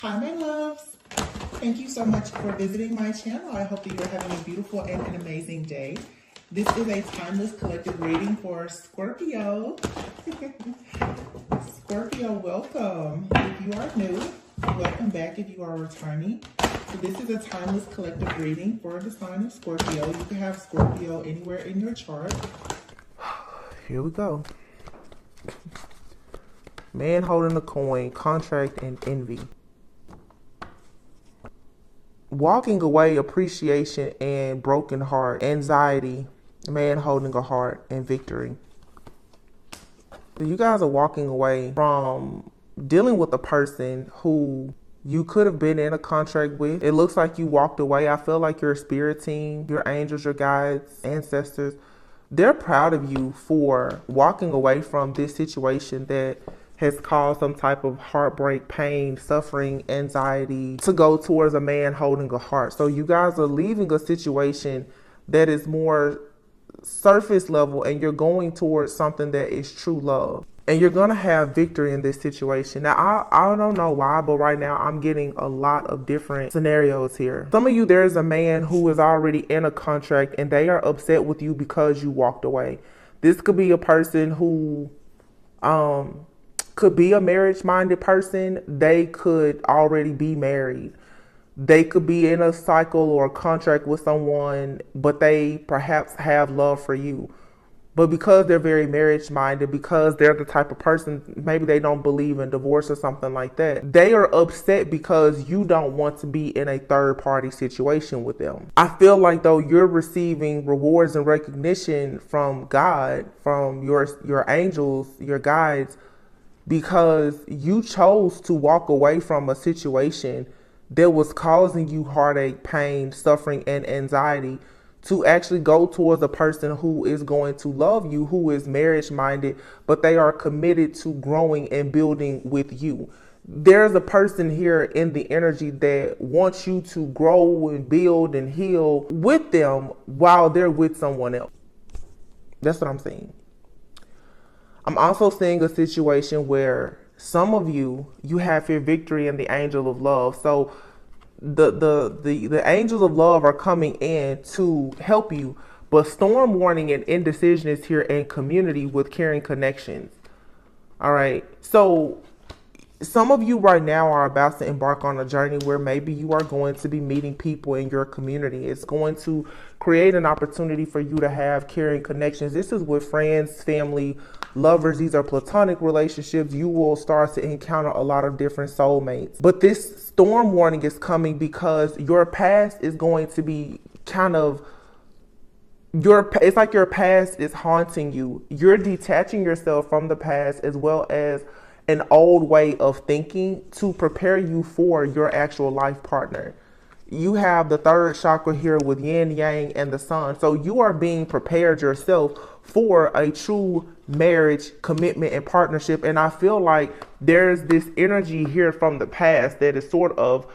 Hi, my loves. Thank you so much for visiting my channel. I hope that you're having a beautiful and an amazing day. This is a timeless collective reading for Scorpio. Scorpio, welcome. If you are new, welcome back if you are returning. So this is a timeless collective reading for the sign of Scorpio. You can have Scorpio anywhere in your chart. Here we go. Man holding a coin, contract, and envy. Walking away, appreciation, and broken heart, anxiety, man holding a heart, and victory. You guys are walking away from dealing with a person who you could have been in a contract with. It looks like you walked away. I feel like your spirit team, your angels, your guides, ancestors, they're proud of you for walking away from this situation that has caused some type of heartbreak, pain, suffering, anxiety to go towards a man holding a heart. So you guys are leaving a situation that is more surface level and you're going towards something that is true love. And you're going to have victory in this situation. Now, I don't know why, but right now I'm getting a lot of different scenarios here. Some of you, there's a man who is already in a contract and they are upset with you because you walked away. This could be a person who could be a marriage-minded person. They could already be married. They could be in a cycle or a contract with someone, but they perhaps have love for you. But because they're very marriage-minded, because they're the type of person, maybe they don't believe in divorce or something like that, they are upset because you don't want to be in a third-party situation with them. I feel like, though, you're receiving rewards and recognition from God, from your angels, your guides, because you chose to walk away from a situation that was causing you heartache, pain, suffering, and anxiety to actually go towards a person who is going to love you, who is marriage-minded, but they are committed to growing and building with you. There's a person here in the energy that wants you to grow and build and heal with them while they're with someone else. That's what I'm saying. I'm also seeing a situation where some of you have your victory in the angel of love. So the angels of love are coming in to help you, but storm warning and indecision is here in community with caring connections. All right. So some of you right now are about to embark on a journey where maybe you are going to be meeting people in your community. It's going to create an opportunity for you to have caring connections. This is with friends, family, lovers. These are platonic relationships. You will start to encounter a lot of different soulmates. But this storm warning is coming because your past is going to be kind of it's like your past is haunting you. You're detaching yourself from the past as well as an old way of thinking to prepare you for your actual life partner. You have the third chakra here with yin, yang, and the sun. So you are being prepared yourself for a true marriage, commitment, and partnership. And I feel like there's this energy here from the past that is sort of,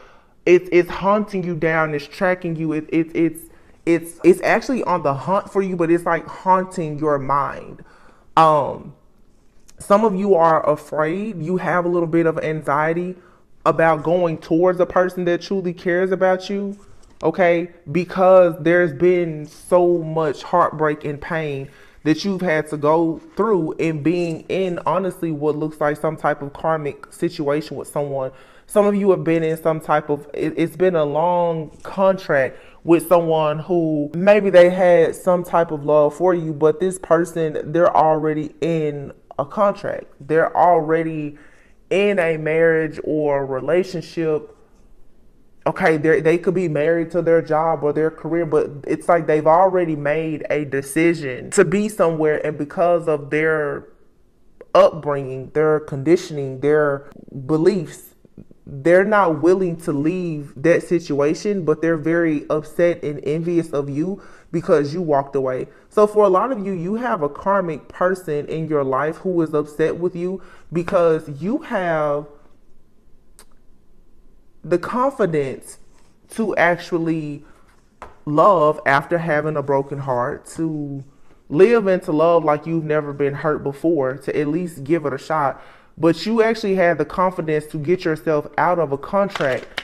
it's hunting you down, it's tracking you, it's actually on the hunt for you, but it's like haunting your mind. Some of you are afraid. You have a little bit of anxiety about going towards a person that truly cares about you, okay? Because there's been so much heartbreak and pain that you've had to go through in being in, honestly, what looks like some type of karmic situation with someone. Some of you have been in some type of, it's been a long contract with someone who maybe they had some type of love for you, but this person, they're already in a contract. They're already in a marriage or relationship. Okay, they could be married to their job or their career, but it's like they've already made a decision to be somewhere, and because of their upbringing, their conditioning, their beliefs, they're not willing to leave that situation, but they're very upset and envious of you because you walked away. So for a lot of you, you have a karmic person in your life who is upset with you because you have the confidence to actually love after having a broken heart, to live into love like you've never been hurt before, to at least give it a shot. but you actually had the confidence to get yourself out of a contract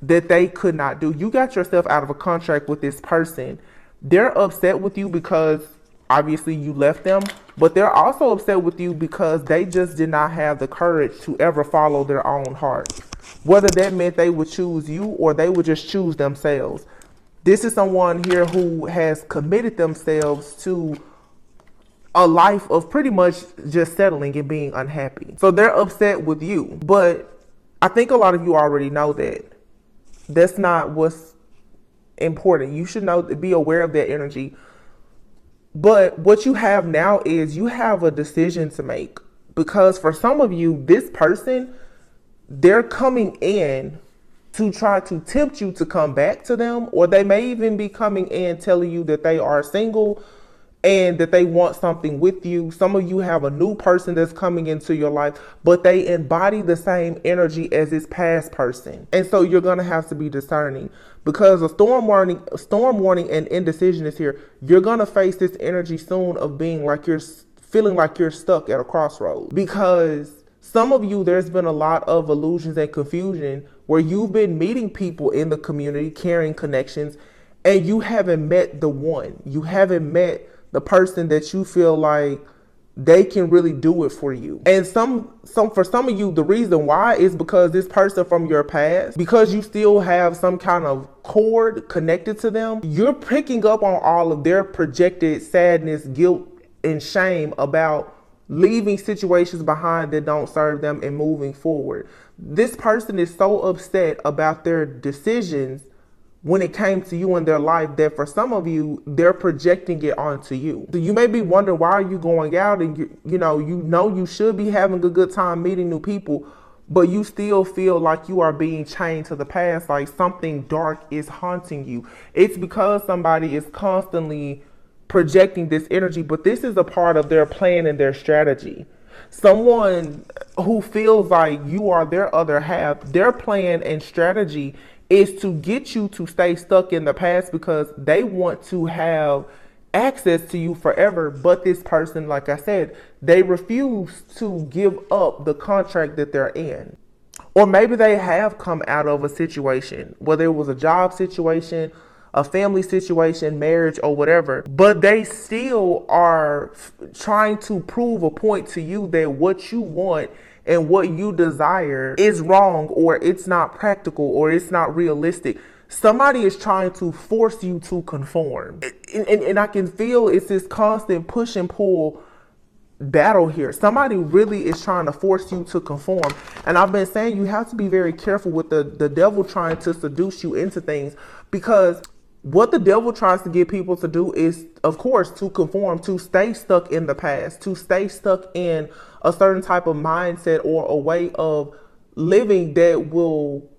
that they could not do. You got yourself out of a contract with this person. They're upset with you because obviously you left them, but they're also upset with you because they just did not have the courage to ever follow their own heart. Whether that meant they would choose you or they would just choose themselves. This is someone here who has committed themselves to a life of pretty much just settling and being unhappy. So they're upset with you. But I think a lot of you already know that. That's not what's important. You should know, be aware of that energy. But what you have now is you have a decision to make. Because for some of you, this person, they're coming in to try to tempt you to come back to them, or they may even be coming in telling you that they are single and that they want something with you. Some of you have a new person that's coming into your life, but they embody the same energy as this past person. And so you're going to have to be discerning, because a storm warning and indecision is here. You're going to face this energy soon of being like feeling like you're stuck at a crossroads, because some of you, there's been a lot of illusions and confusion where you've been meeting people in the community, carrying connections, and you haven't met the one. You haven't met the person that you feel like they can really do it for you. And for some of you, the reason why is because this person from your past, because you still have some kind of cord connected to them, you're picking up on all of their projected sadness, guilt, and shame about leaving situations behind that don't serve them and moving forward. This person is so upset about their decisions when it came to you in their life that for some of you, they're projecting it onto you. So you may be wondering, why are you going out and you know you should be having a good time meeting new people, but you still feel like you are being chained to the past, like something dark is haunting you. It's because somebody is constantly projecting this energy, but this is a part of their plan and their strategy. Someone who feels like you are their other half, their plan and strategy is to get you to stay stuck in the past because they want to have access to you forever. But this person, like I said, they refuse to give up the contract that they're in. Or maybe they have come out of a situation, whether it was a job situation, a family situation, marriage, or whatever, but they still are trying to prove a point to you that what you want and what you desire is wrong, or it's not practical, or it's not realistic. Somebody is trying to force you to conform. And I can feel it's this constant push and pull battle here. Somebody really is trying to force you to conform. And I've been saying you have to be very careful with the devil trying to seduce you into things, because what the devil tries to get people to do is, of course, to conform, to stay stuck in the past, to stay stuck in a certain type of mindset or a way of living that will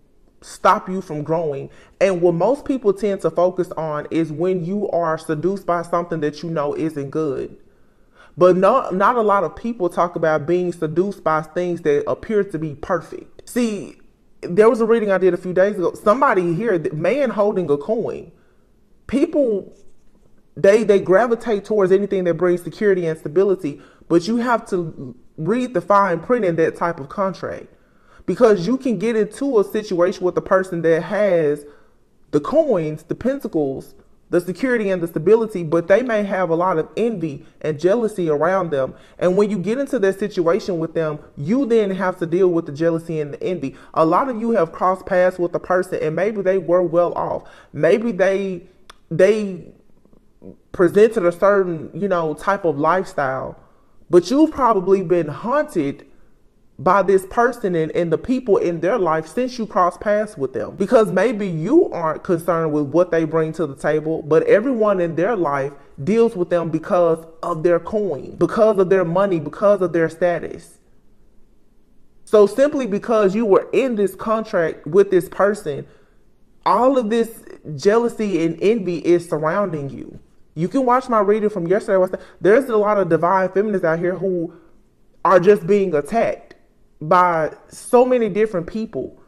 stop you from growing. And what most people tend to focus on is when you are seduced by something that you know isn't good. But not a lot of people talk about being seduced by things that appear to be perfect. See, there was a reading I did a few days ago. Somebody here, man holding a coin. People, they gravitate towards anything that brings security and stability, but you have to read the fine print in that type of contract, because you can get into a situation with a person that has the coins, the pentacles, the security and the stability, but they may have a lot of envy and jealousy around them. And when you get into that situation with them, you then have to deal with the jealousy and the envy. A lot of you have crossed paths with a person and maybe they were well off. Maybe they presented a certain, type of lifestyle, but you've probably been haunted by this person and the people in their life since you crossed paths with them. Because maybe you aren't concerned with what they bring to the table, but everyone in their life deals with them because of their coin, because of their money, because of their status. So simply because you were in this contract with this person, all of this jealousy and envy is surrounding you. You can watch my reading from yesterday. There's a lot of divine feminists out here who are just being attacked by so many different people.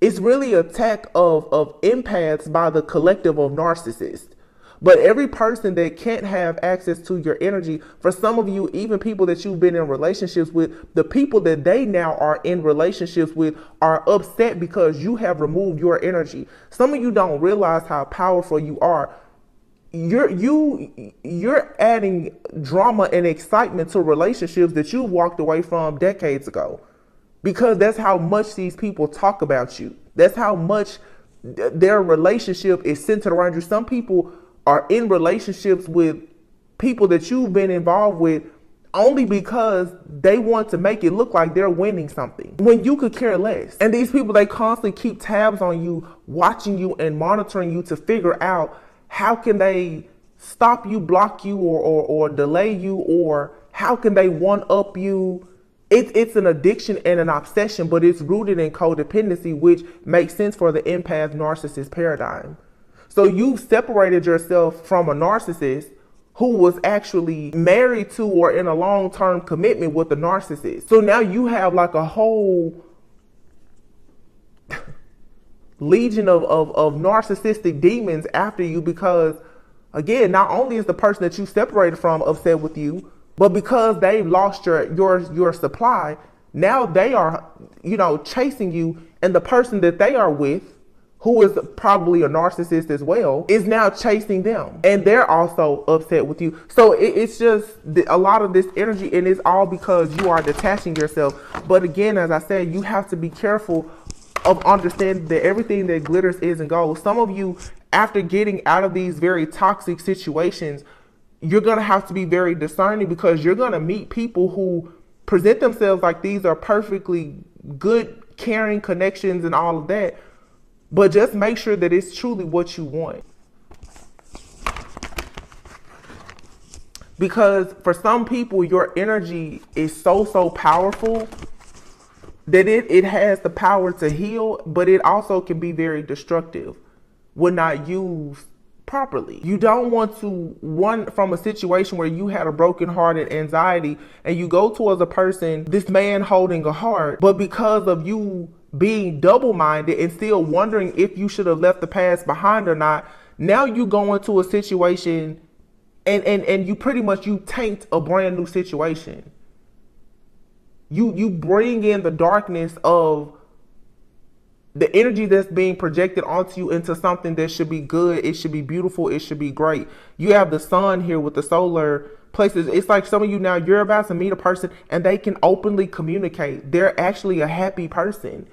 It's really an attack of empaths by the collective of narcissists. But every person that can't have access to your energy, for some of you, even people that you've been in relationships with, the people that they now are in relationships with are upset because you have removed your energy. Some of you don't realize how powerful you are. You're adding drama and excitement to relationships that you walked away from decades ago, because that's how much these people talk about you. That's how much their relationship is centered around you. Some people are in relationships with people that you've been involved with only because they want to make it look like they're winning something when you could care less. And these people, they constantly keep tabs on you, watching you and monitoring you to figure out how can they stop you, block you, or delay you, or how can they one up you. It's an addiction and an obsession, but it's rooted in codependency, which makes sense for the empath narcissist paradigm. So you've separated yourself from a narcissist who was actually married to or in a long-term commitment with the narcissist. So now you have like a whole legion of narcissistic demons after you, because again, not only is the person that you separated from upset with you, but because they've lost your supply, now they are, chasing you, and the person that they are with, who is probably a narcissist as well, is now chasing them. And they're also upset with you. So it's just a lot of this energy, and it's all because you are detaching yourself. But again, as I said, you have to be careful of understanding that everything that glitters isn't gold. Some of you, after getting out of these very toxic situations, you're going to have to be very discerning, because you're going to meet people who present themselves like these are perfectly good, caring connections and all of that. But just make sure that it's truly what you want. Because for some people, your energy is so powerful that it has the power to heal, but it also can be very destructive when not used properly. You don't want to run from a situation where you had a broken heart and anxiety, and you go towards a person, this man holding a heart, but because of you being double-minded and still wondering if you should have left the past behind or not, now you go into a situation and you pretty much, you taint a brand new situation. You bring in the darkness of the energy that's being projected onto you into something that should be good. It should be beautiful. It should be great. You have the sun here with the solar places. It's like some of you now, you're about to meet a person and they can openly communicate. They're actually a happy person.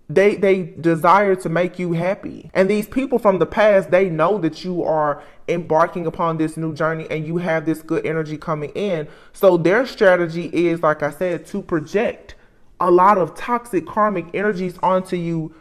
They desire to make you happy. And these people from the past, they know that you are embarking upon this new journey and you have this good energy coming in. So their strategy is, like I said, to project a lot of toxic karmic energies onto you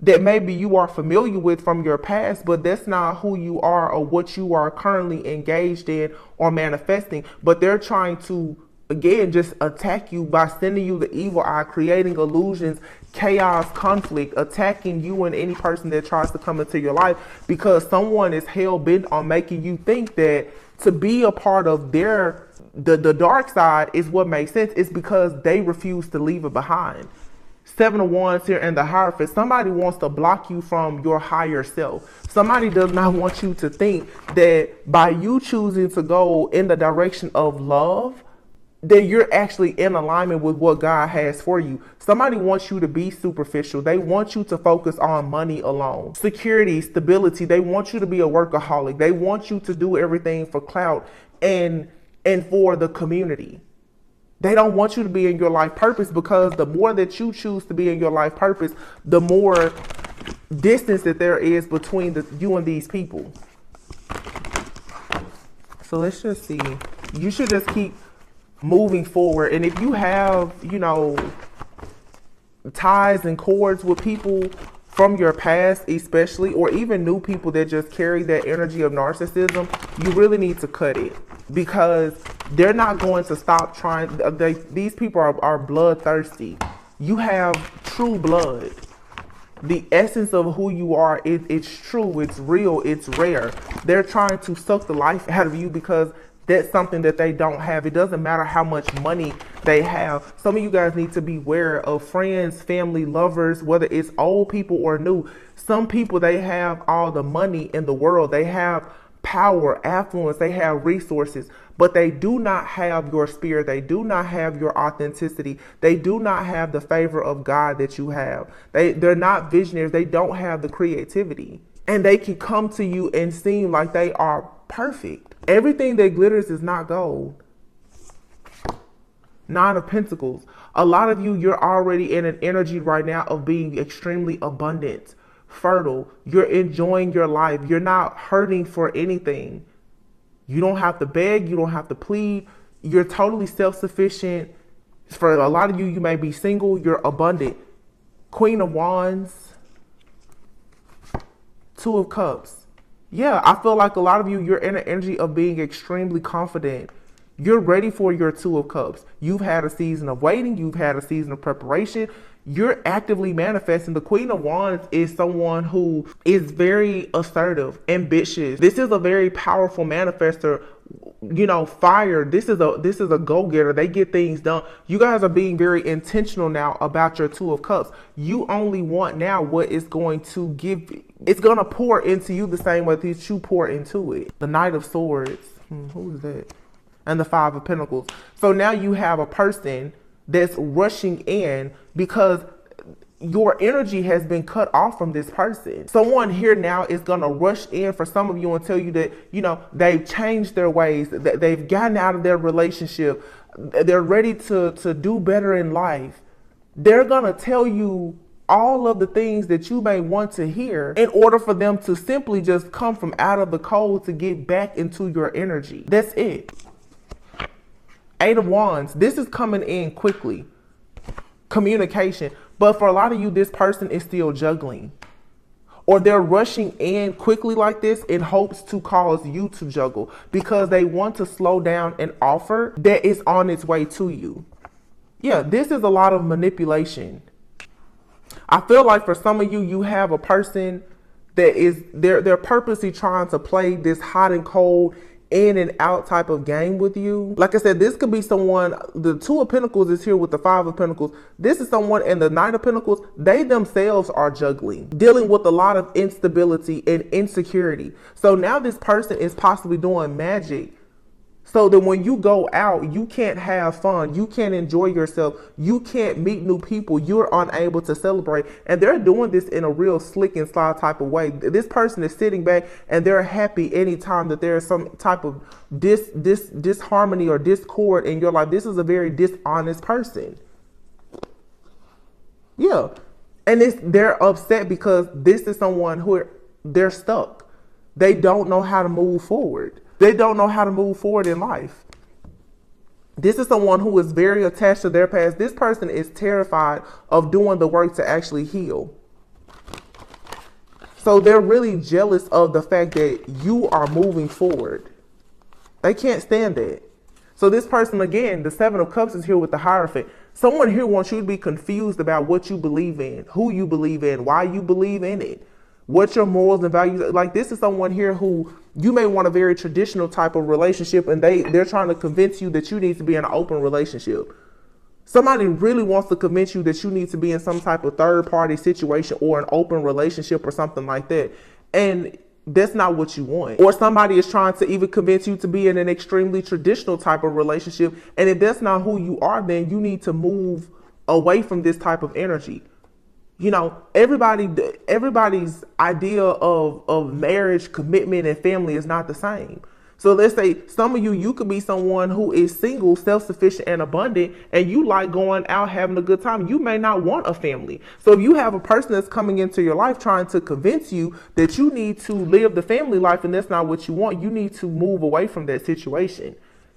that maybe you are familiar with from your past, but that's not who you are or what you are currently engaged in or manifesting. But they're trying to, again, just attack you by sending you the evil eye, creating illusions, chaos, conflict, attacking you and any person that tries to come into your life, because someone is hell-bent on making you think that to be a part of the dark side is what makes sense. It's because they refuse to leave it behind. 7 of Wands here and the Hierophant. Somebody wants to block you from your higher self. Somebody does not want you to think that by you choosing to go in the direction of love, that you're actually in alignment with what God has for you. Somebody wants you to be superficial. They want you to focus on money alone, security, stability. They want you to be a workaholic. They want you to do everything for clout and for the community. They don't want you to be in your life purpose, because the more that you choose to be in your life purpose, the more distance that there is between you and these people. So let's just see. You should just keep moving forward. And if you have, ties and cords with people from your past, especially, or even new people that just carry that energy of narcissism, you really need to cut it, because they're not going to stop trying. These people are bloodthirsty. You have true blood. The essence of who you are, it's true, it's real, it's rare. They're trying to suck the life out of you because that's something that they don't have. It doesn't matter how much money they have. Some of you guys need to be aware of friends, family, lovers, whether it's old people or new. Some people, they have all the money in the world. They have power, affluence, they have resources, but they do not have your spirit. They do not have your authenticity. They do not have the favor of God that you have. They're not visionaries. They don't have the creativity. And they can come to you and seem like they are perfect. Everything that glitters is not gold. Nine of Pentacles. A lot of you, you're already in an energy right now of being extremely abundant, fertile. You're enjoying your life. You're not hurting for anything. You don't have to beg. You don't have to plead. You're totally self-sufficient. For a lot of you, you may be single. You're abundant. Queen of Wands. Two of Cups. Yeah, I feel like a lot of you, you're in an energy of being extremely confident. You're ready for your Two of Cups. You've had a season of waiting. You've had a season of preparation. You're actively manifesting. The Queen of Wands is someone who is very assertive, ambitious. This is a very powerful manifester. You know, fire. This is a go-getter. They get things done. You guys are being very intentional now about your Two of Cups. You only want now what is going to give. It's going to pour into you the same way that you pour into it. The Knight of Swords. Who is that? And the Five of Pentacles. So now you have a person that's rushing in because your energy has been cut off from this person. Someone here now is going to rush in for some of you and tell you that, you know, they've changed their ways, that they've gotten out of their relationship. They're ready to do better in life. They're going to tell you all of the things that you may want to hear in order for them to simply just come from out of the cold to get back into your energy. That's it. Eight of Wands. This is coming in quickly. Communication. But for a lot of you, this person is still juggling. Or they're rushing in quickly like this in hopes to cause you to juggle because they want to slow down an offer that is on its way to you. Yeah, this is a lot of manipulation. I feel like for some of you, you have a person that is, they're purposely trying to play this hot and cold, in and out type of game with you. Like I said, this could be someone, the Two of Pentacles is here with the Five of Pentacles. This is someone, and the Knight of Pentacles, they themselves are juggling, dealing with a lot of instability and insecurity. So now this person is possibly doing magic so that when you go out, you can't have fun. You can't enjoy yourself. You can't meet new people. You're unable to celebrate. And they're doing this in a real slick and sly type of way. This person is sitting back and they're happy anytime that there's some type of disharmony or discord in your life. This is a very dishonest person. Yeah. And they're upset because this is someone who they're stuck. They don't know how to move forward. They don't know how to move forward in life. This is someone who is very attached to their past. This person is terrified of doing the work to actually heal. So they're really jealous of the fact that you are moving forward. They can't stand that. So this person, again, the Seven of Cups is here with the Hierophant. Someone here wants you to be confused about what you believe in, who you believe in, why you believe in it, what your morals and values are. Like, this is someone here who you may want a very traditional type of relationship, and they're trying to convince you that you need to be in an open relationship. Somebody really wants to convince you that you need to be in some type of third party situation or an open relationship or something like that. And that's not what you want. Or somebody is trying to even convince you to be in an extremely traditional type of relationship. And if that's not who you are, then you need to move away from this type of energy. You know, everybody's idea of marriage, commitment, and family is not the same. So let's say some of you could be someone who is single, self-sufficient, and abundant, and you like going out, having a good time. You may not want a family. So if you have a person that's coming into your life trying to convince you that you need to live the family life and that's not what you want, you need to move away from that situation.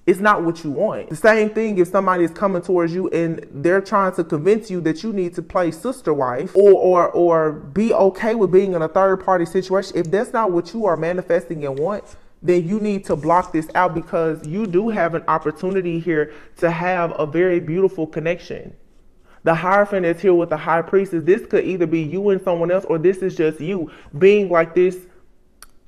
It's not what you want. The same thing if somebody is coming towards you and they're trying to convince you that you need to play sister wife or be okay with being in a third party situation. If that's not what you are manifesting and want, then you need to block this out, because you do have an opportunity here to have a very beautiful connection. The Hierophant is here with the High Priestess. This could either be you and someone else, or this is just you being like this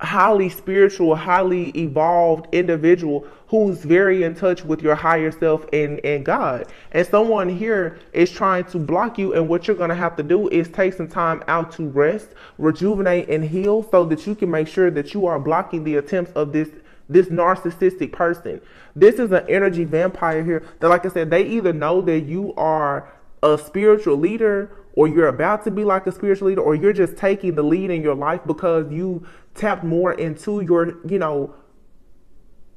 highly spiritual, highly evolved individual who's very in touch with your higher self and God. And someone here is trying to block you, and what you're going to have to do is take some time out to rest, rejuvenate, and heal so that you can make sure that you are blocking the attempts of this narcissistic person. This is an energy vampire here that, like I said, they either know that you are a spiritual leader, or you're about to be like a spiritual leader, or you're just taking the lead in your life because you tapped more into your,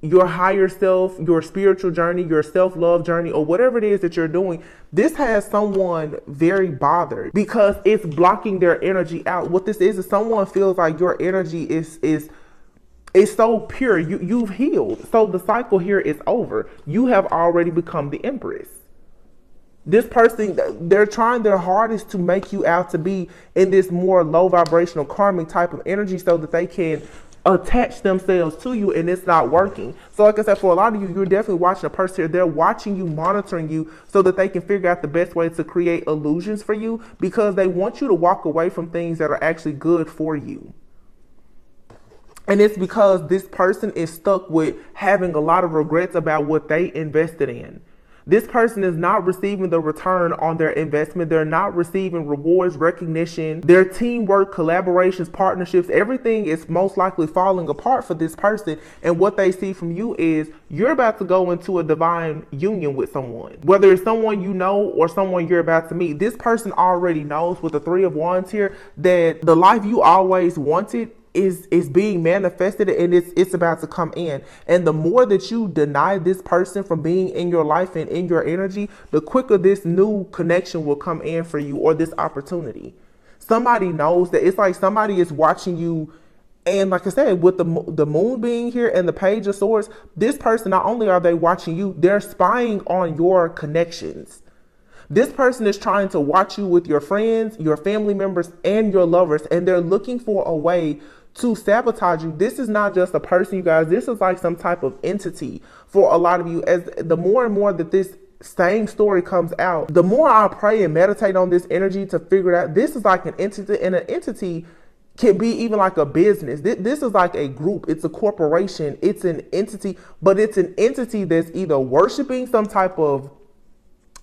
your higher self, your spiritual journey, your self-love journey, or whatever it is that you're doing. This has someone very bothered because it's blocking their energy out. What this is someone feels like your energy is so pure. You've healed. So the cycle here is over. You have already become the empress. This person, they're trying their hardest to make you out to be in this more low vibrational karmic type of energy so that they can attach themselves to you, and it's not working. So like I said, for a lot of you, you're definitely watching a person here. They're watching you, monitoring you so that they can figure out the best way to create illusions for you, because they want you to walk away from things that are actually good for you. And it's because this person is stuck with having a lot of regrets about what they invested in. This person is not receiving the return on their investment. They're not receiving rewards, recognition, their teamwork, collaborations, partnerships. Everything is most likely falling apart for this person. And what they see from you is you're about to go into a divine union with someone. Whether it's someone you know or someone you're about to meet. This person already knows with the Three of Wands here that the life you always wanted is being manifested, and it's about to come in. And the more that you deny this person from being in your life and in your energy, the quicker this new connection will come in for you, or this opportunity. Somebody knows that. It's like somebody is watching you. And like I said, with the moon being here and the Page of Swords, this person, not only are they watching you, they're spying on your connections. This person is trying to watch you with your friends, your family members, and your lovers, and they're looking for a way to sabotage you. This is not just a person, you guys. This is like some type of entity for a lot of you. As the more and more that this same story comes out, the more I pray and meditate on this energy to figure it out. This is like an entity, and an entity can be even like a business. This is like a group. It's a corporation. It's an entity, but it's an entity that's either worshiping some type of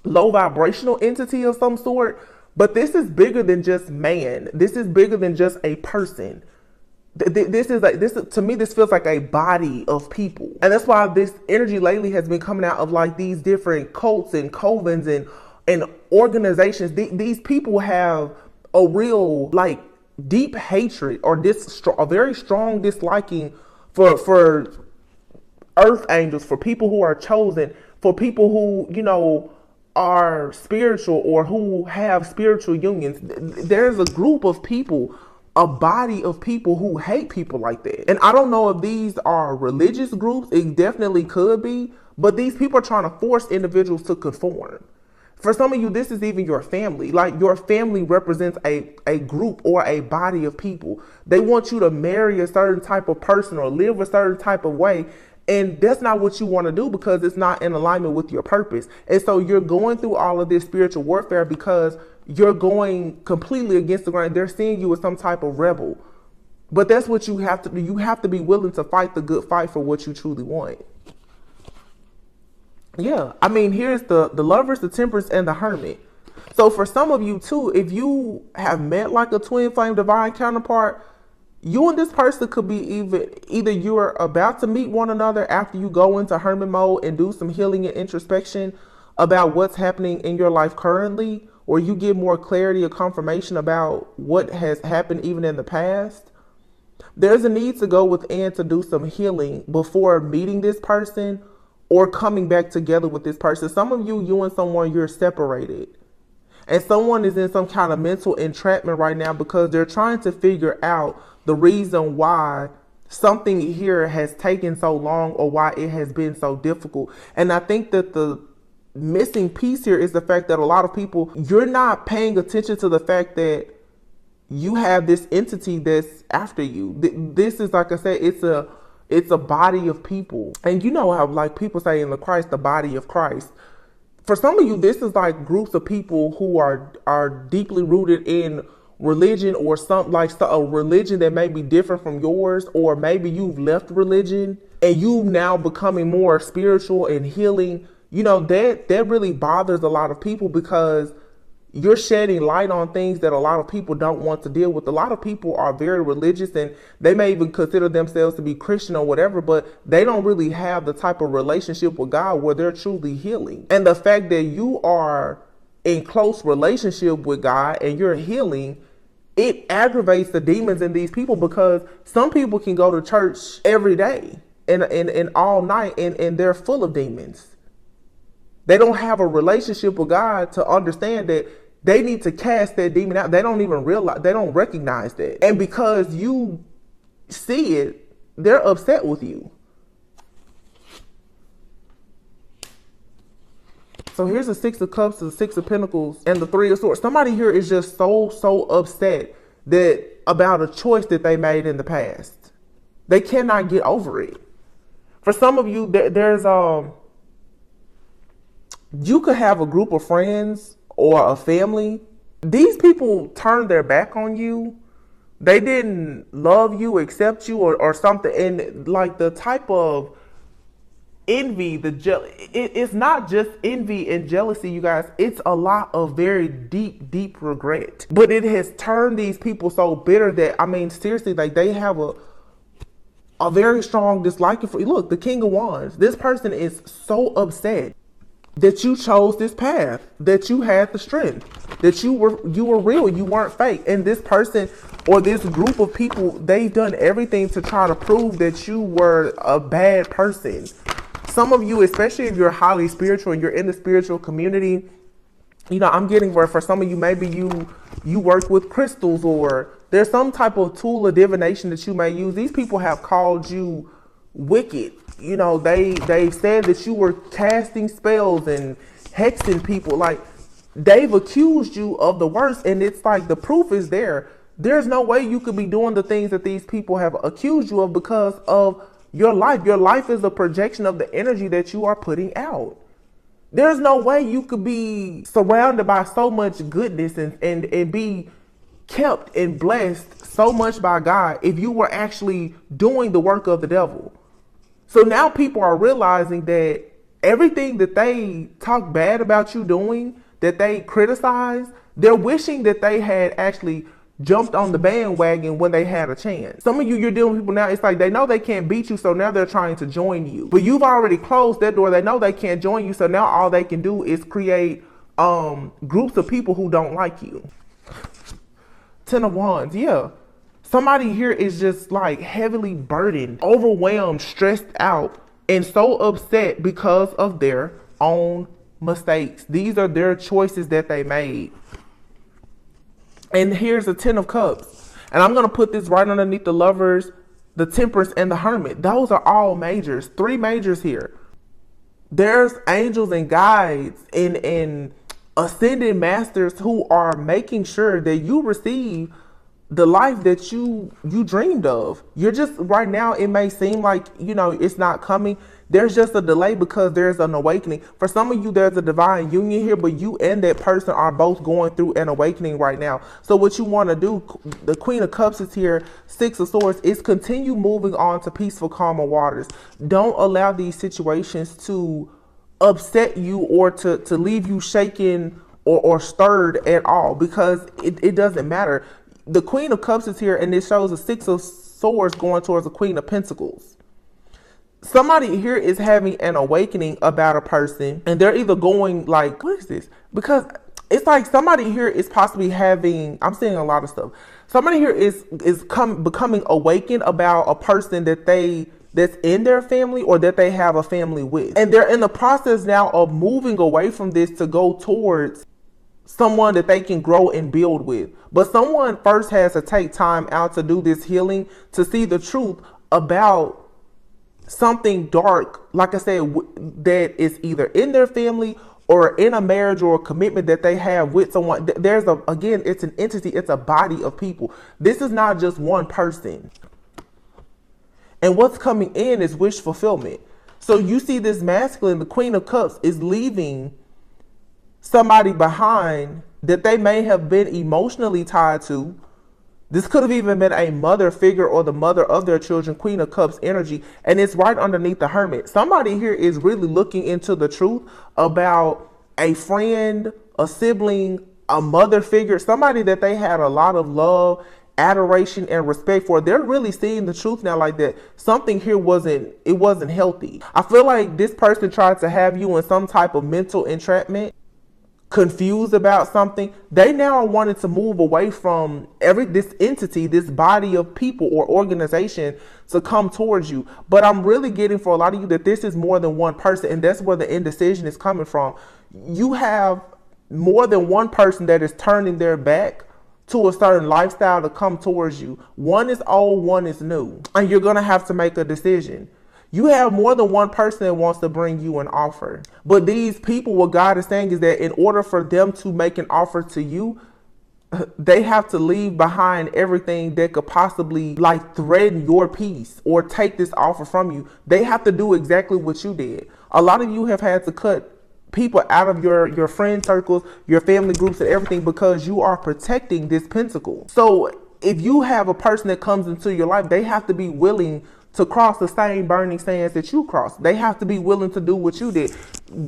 low vibrational entity of some sort. But this is bigger than just man. This is bigger than just a person. This to me, this feels like a body of people. And that's why this energy lately has been coming out of like these different cults and covens and organizations. These people have a real like deep hatred, or a very strong disliking for earth angels, for people who are chosen, for people who, are spiritual or who have spiritual unions. There's a group of people, a body of people who hate people like that. And I don't know if these are religious groups. It definitely could be, but these people are trying to force individuals to conform. For some of you, this is even your family. Like your family represents a group or a body of people. They want you to marry a certain type of person or live a certain type of way. And that's not what you want to do, because it's not in alignment with your purpose. And so you're going through all of this spiritual warfare because you're going completely against the grain. They're seeing you as some type of rebel. But that's what you have to do. You have to be willing to fight the good fight for what you truly want. Yeah, I mean, here's the Lovers, the Temperance, and the Hermit. So for some of you too, if you have met like a twin flame divine counterpart, you and this person could be either you're about to meet one another after you go into hermit mode and do some healing and introspection about what's happening in your life currently, or you get more clarity or confirmation about what has happened even in the past. There's a need to go within to do some healing before meeting this person or coming back together with this person. Some of you and someone, you're separated. And someone is in some kind of mental entrapment right now because they're trying to figure out the reason why something here has taken so long, or why it has been so difficult. And I think that the missing piece here is the fact that a lot of people, you're not paying attention to the fact that you have this entity that's after you. This is, like I said, it's a body of people. And you know how like people say in the Christ, the body of Christ. For some of you, this is like groups of people who are deeply rooted in religion or something like a religion that may be different from yours, or maybe you've left religion and you now becoming more spiritual and healing, that really bothers a lot of people, because you're shedding light on things that a lot of people don't want to deal with. A lot of people are very religious and they may even consider themselves to be Christian or whatever, but they don't really have the type of relationship with God where they're truly healing. And the fact that you are in close relationship with God and you're healing, it aggravates the demons in these people, because some people can go to church every day and all night and they're full of demons. They don't have a relationship with God to understand that they need to cast that demon out. They don't even realize, they don't recognize that. And because you see it, they're upset with you. So here's the Six of Cups, the Six of Pentacles, and the Three of Swords. Somebody here is just so upset that about a choice that they made in the past. They cannot get over it. For some of you, there's you could have a group of friends or a family. These people turned their back on you. They didn't love you, accept you, or something. And like the type of envy, it's not just envy and jealousy, you guys. It's a lot of very deep regret. But it has turned these people so bitter that, I mean, seriously, like they have a very strong dislike for you. Look, the King of Wands. This person is so upset that you chose this path, that you had the strength, that you were real, you weren't fake. And this person or this group of people, they've done everything to try to prove that you were a bad person. Some of you, especially if you're highly spiritual and you're in the spiritual community, I'm getting where for some of you, maybe you work with crystals, or there's some type of tool of divination that you may use. These people have called you wicked. They've said that you were casting spells and hexing people. Like, they've accused you of the worst, and it's like the proof is there. There's no way you could be doing the things that these people have accused you of because of your life. Your life is a projection of the energy that you are putting out. There's no way you could be surrounded by so much goodness and be kept and blessed so much by God if you were actually doing the work of the devil. So now people are realizing that everything that they talk bad about you doing, that they criticize, they're wishing that they had actually jumped on the bandwagon when they had a chance. Some of you, you're dealing with people now, it's like they know they can't beat you, so now they're trying to join you. But you've already closed that door. They know they can't join you, so now all they can do is create groups of people who don't like you. Ten of Wands, yeah. Somebody here is just like heavily burdened, overwhelmed, stressed out, and so upset because of their own mistakes. These are their choices that they made. And here's the Ten of Cups. And I'm going to put this right underneath the Lovers, the Temperance, and the Hermit. Those are all majors. 3 majors here. There's angels and guides and ascended masters who are making sure that you receive the life that you dreamed of. You're just, right now, it may seem like, it's not coming. There's just a delay because there's an awakening. For some of you, there's a divine union here, but you and that person are both going through an awakening right now. So what you want to do, the Queen of Cups is here, Six of Swords, is continue moving on to peaceful, calmer waters. Don't allow these situations to upset you or to leave you shaken or stirred at all, because it doesn't matter. The Queen of Cups is here, and it shows the Six of Swords going towards the Queen of Pentacles. Somebody here is having an awakening about a person, and they're either going like, what is this? Because it's like somebody here is possibly having, I'm seeing a lot of stuff. Somebody here is becoming awakened about a person that's in their family or that they have a family with. And they're in the process now of moving away from this to go towards someone that they can grow and build with. But someone first has to take time out to do this healing, to see the truth about something dark, like I said, that is either in their family or in a marriage or a commitment that they have with someone. Again, it's an entity, it's a body of people. This is not just one person. And what's coming in is wish fulfillment. So you see this masculine, the Queen of Cups, is leaving somebody behind that they may have been emotionally tied to. This could have even been a mother figure or the mother of their children, Queen of Cups energy, and it's right underneath the Hermit. Somebody here is really looking into the truth about a friend, a sibling, a mother figure, somebody that they had a lot of love, adoration, and respect for. They're really seeing the truth now, like that something here wasn't healthy. I feel like this person tried to have you in some type of mental entrapment, confused about something. They now wanted to move away from this entity, this body of people or organization to come towards you. But I'm really getting for a lot of you that this is more than one person, and that's where the indecision is coming from. You have more than one person that is turning their back to a certain lifestyle to come towards you. One is old, one is new, and you're going to have to make a decision. You have more than one person that wants to bring you an offer. But these people, what God is saying is that in order for them to make an offer to you, they have to leave behind everything that could possibly like threaten your peace or take this offer from you. They have to do exactly what you did. A lot of you have had to cut people out of your friend circles, your family groups, and everything because you are protecting this pentacle. So if you have a person that comes into your life, they have to be willing to cross the same burning sands that you crossed. They have to be willing to do what you did.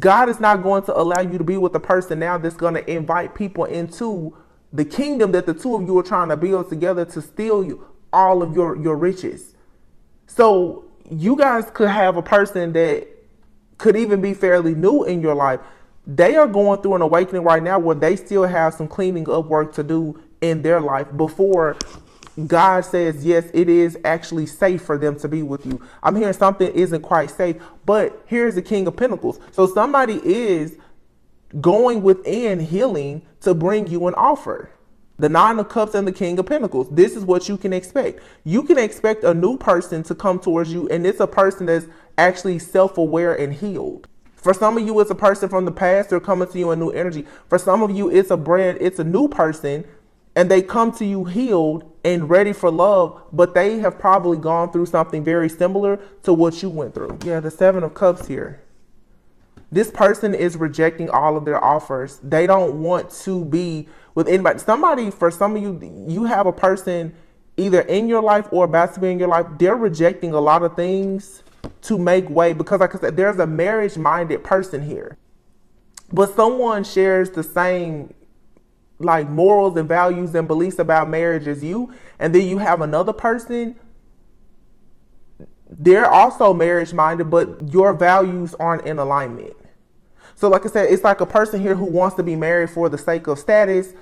God is not going to allow you to be with a person now that's going to invite people into the kingdom that the two of you are trying to build together to steal you all of your riches. So you guys could have a person that could even be fairly new in your life. They are going through an awakening right now where they still have some cleaning up work to do in their life before God says, yes, it is actually safe for them to be with you. I'm hearing something isn't quite safe, but here's the King of Pentacles. So somebody is going within healing to bring you an offer. The Nine of Cups and the King of Pentacles. This is what you can expect. You can expect a new person to come towards you, and it's a person that's actually self-aware and healed. For some of you, it's a person from the past. They're coming to you in new energy. For some of you, it's a new person, and they come to you healed and ready for love, but they have probably gone through something very similar to what you went through. Yeah, the Seven of Cups here. This person is rejecting all of their offers. They don't want to be with anybody. For some of you, you have a person either in your life or about to be in your life. They're rejecting a lot of things to make way because, like I said, there's a marriage-minded person here. But someone shares the same like morals and values and beliefs about marriage as you, and then you have another person, they're also marriage minded, but your values aren't in alignment. So like I said, it's like a person here who wants to be married for the sake of status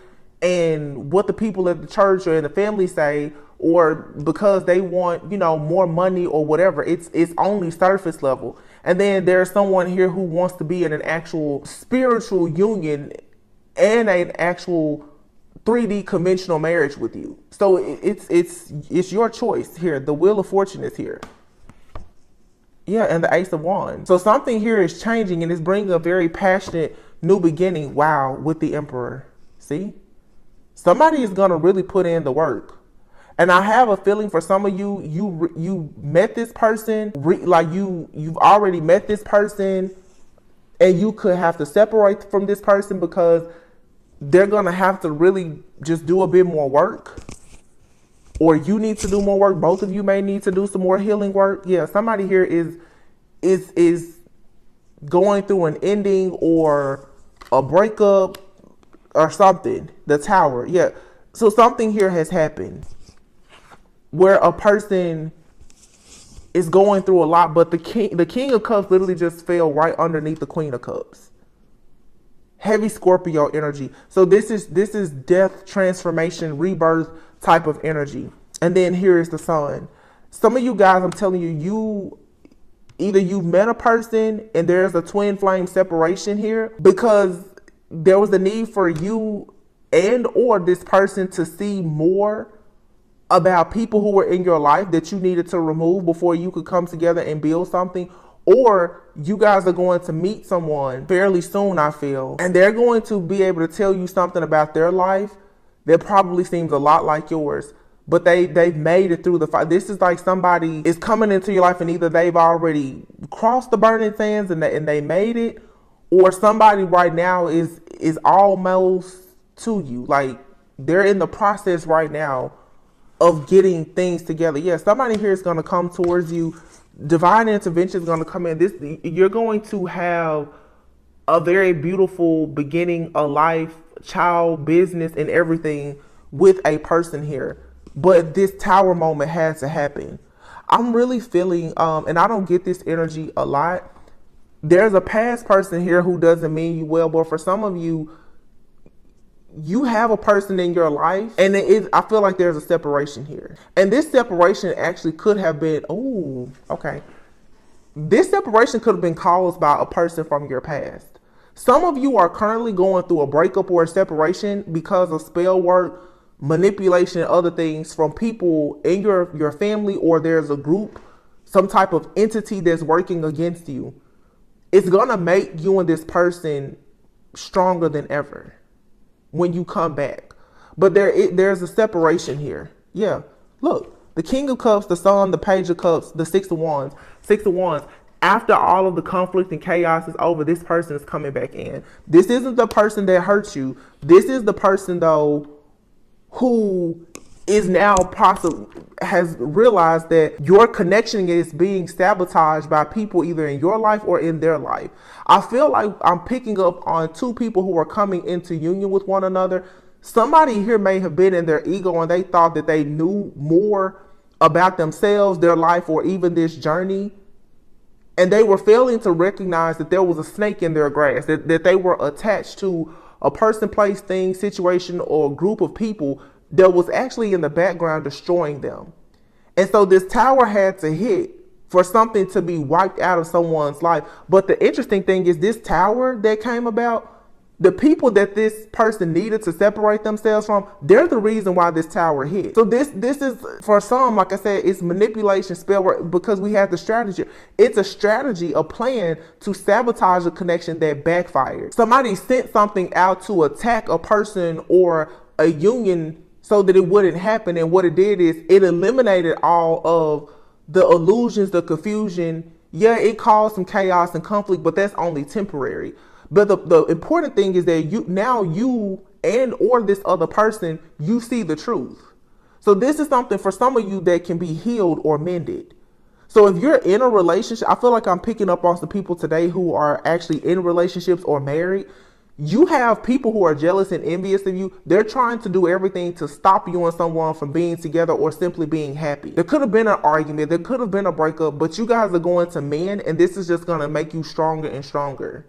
and what the people at the church or in the family say, or because they want, more money or whatever. It's only surface level. And then there's someone here who wants to be in an actual spiritual union and an actual 3D conventional marriage with you. So it's your choice here. The Wheel of Fortune is here. Yeah, and the Ace of Wands. So something here is changing and it's bringing a very passionate new beginning. Wow, with the Emperor. See? Somebody is going to really put in the work. And I have a feeling for some of you, you met this person, you've already met this person, and you could have to separate from this person because they're going to have to really just do a bit more work, or you need to do more work. Both of you may need to do some more healing work. Yeah, somebody here is going through an ending or a breakup or something. The Tower. Yeah. So something here has happened where a person is going through a lot, but the King of Cups literally just fell right underneath the Queen of Cups. Heavy Scorpio energy. So this is death, transformation, rebirth type of energy. And then here is the Sun. Some of you guys, I'm telling you, either you've met a person and there's a twin flame separation here because there was a need for you and or this person to see more about people who were in your life that you needed to remove before you could come together and build something. Or you guys are going to meet someone fairly soon, I feel, and they're going to be able to tell you something about their life that probably seems a lot like yours, but they've made it through the fight. This is like somebody is coming into your life and either they've already crossed the burning sands and they made it, or somebody right now is almost to you. Like, they're in the process right now of getting things together. Yeah, somebody here is going to come towards you. Divine intervention is going to come in. You're going to have a very beautiful beginning of life, child, business, and everything with a person here. But this tower moment has to happen. I'm really feeling, and I don't get this energy a lot. There's a past person here who doesn't mean you well, but for some of you, you have a person in your life, and I feel like there's a separation here. And this separation actually could have been, oh, okay. This separation could have been caused by a person from your past. Some of you are currently going through a breakup or a separation because of spell work, manipulation, and other things from people in your family, or there's a group, some type of entity that's working against you. It's going to make you and this person stronger than ever when you come back. But there's a separation here. Yeah. Look, the King of Cups, the Sun, the Page of Cups, the Six of Wands. Six of Wands. After all of the conflict and chaos is over, this person is coming back in. This isn't the person that hurt you. This is the person, though, who is now has realized that your connection is being sabotaged by people either in your life or in their life. I feel like I'm picking up on two people who are coming into union with one another. Somebody here may have been in their ego and they thought that they knew more about themselves, their life, or even this journey. And they were failing to recognize that there was a snake in their grass, that they were attached to a person, place, thing, situation, or a group of people that was actually in the background destroying them. And so this tower had to hit for something to be wiped out of someone's life. But the interesting thing is this tower that came about, the people that this person needed to separate themselves from, they're the reason why this tower hit. So this is, for some, like I said, it's manipulation, spell work, because we have the strategy. It's a strategy, a plan to sabotage a connection that backfired. Somebody sent something out to attack a person or a union so that it wouldn't happen. And what it did is it eliminated all of the illusions, the confusion. Yeah, it caused some chaos and conflict, but that's only temporary. But the important thing is that you and or this other person, you see the truth. So this is something for some of you that can be healed or mended. So if you're in a relationship, I feel like I'm picking up on some people today who are actually in relationships or married. You have people who are jealous and envious of you. They're trying to do everything to stop you and someone from being together or simply being happy. There could have been an argument. There could have been a breakup, but you guys are going to mend, and this is just going to make you stronger and stronger.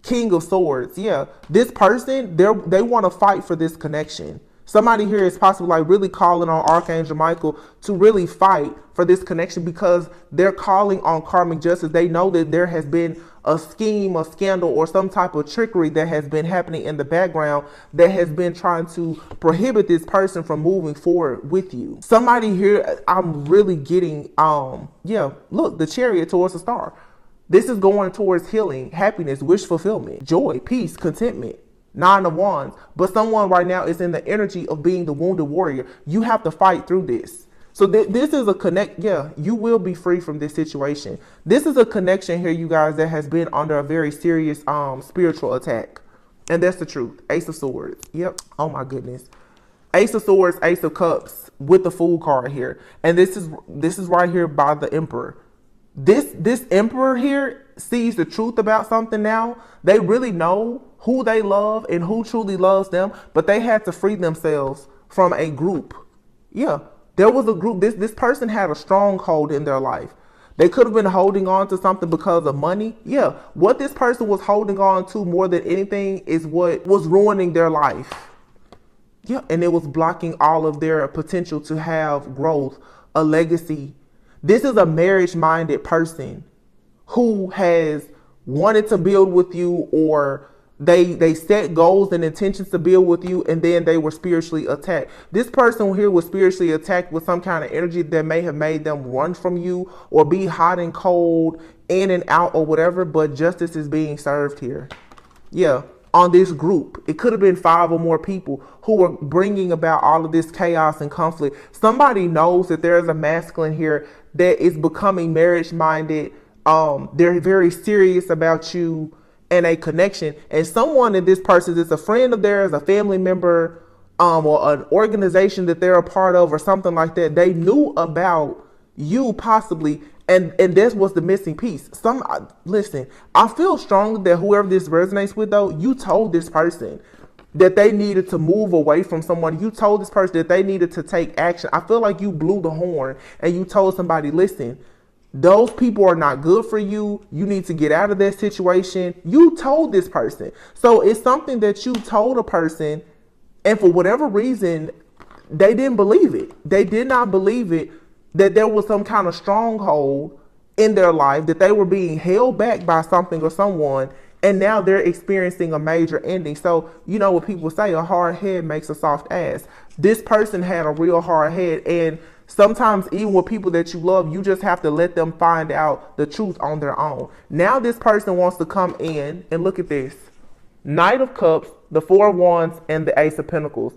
King of Swords. Yeah, this person, they want to fight for this connection. Somebody here is possibly like really calling on Archangel Michael to really fight for this connection because they're calling on karmic justice. They know that there has been a scheme, a scandal, or some type of trickery that has been happening in the background that has been trying to prohibit this person from moving forward with you. Somebody here, I'm really getting, yeah, look, the Chariot towards the star. This is going towards healing, happiness, wish fulfillment, joy, peace, contentment. Nine of Wands. But someone right now is in the energy of being the wounded warrior. You have to fight through this. So this is a connect. Yeah, you will be free from this situation. This is a connection here, you guys, that has been under a very serious spiritual attack. And that's the truth. Ace of Swords. Yep. Oh my goodness. Ace of Swords, Ace of Cups with the Fool card here. And this is right here by the Emperor. This Emperor here sees the truth about something now. They really know who they love and who truly loves them, but they had to free themselves from a group. Yeah, there was a group. This person had a stronghold in their life. They could have been holding on to something because of money. Yeah, what this person was holding on to more than anything is what was ruining their life. Yeah, and it was blocking all of their potential to have growth, a legacy. This is a marriage-minded person who has wanted to build with you, or they set goals and intentions to build with you, and then they were spiritually attacked. This person here was spiritually attacked with some kind of energy that may have made them run from you or be hot and cold, in and out or whatever, but justice is being served here. Yeah, on this group. It could have been 5 or more people who were bringing about all of this chaos and conflict. Somebody knows that there is a masculine here that is becoming marriage-minded. They're very serious about you, and a connection, and someone in this person is a friend of theirs, a family member, or an organization that they're a part of or something like that, they knew about you possibly, and this was the missing piece. Listen, I feel strongly that whoever this resonates with, though, you told this person that they needed to move away from someone. You told this person that they needed to take action. I feel like you blew the horn and you told somebody, listen, those people are not good for you. You need to get out of that situation. You told this person. So it's something that you told a person, and for whatever reason, they didn't believe it. They did not believe it, that there was some kind of stronghold in their life, that they were being held back by something or someone, and now they're experiencing a major ending. So, you know what people say, a hard head makes a soft ass. This person had a real hard head, and sometimes even with people that you love, you just have to let them find out the truth on their own. Now this person wants to come in, and look at this. Knight of Cups, the Four of Wands, and the Ace of Pentacles.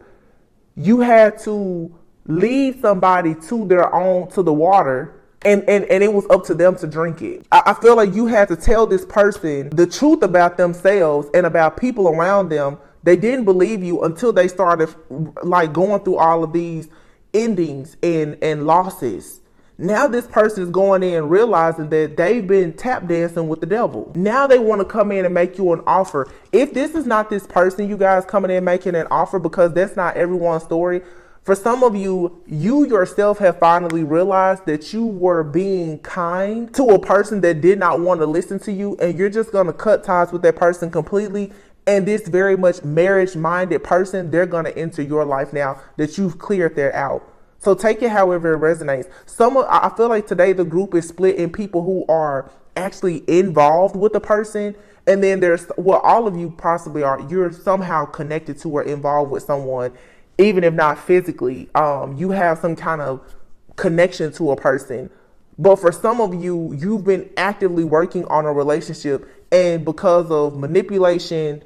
You had to lead somebody to the water, and it was up to them to drink it. I feel like you had to tell this person the truth about themselves and about people around them. They didn't believe you until they started like going through all of these endings and losses. Now this person is going in realizing that they've been tap dancing with the devil. Now they want to come in and make you an offer. If this is not this person, you guys coming in making an offer, because that's not everyone's story. For some of you, you yourself have finally realized that you were being kind to a person that did not want to listen to you, and you're just going to cut ties with that person completely. And this very much marriage-minded person, they're going to enter your life now that you've cleared that out. So take it however it resonates. I feel like today the group is split in people who are actually involved with the person, and then there's, well, all of you possibly are. You're somehow connected to or involved with someone, even if not physically. You have some kind of connection to a person. But for some of you, you've been actively working on a relationship, and because of manipulation,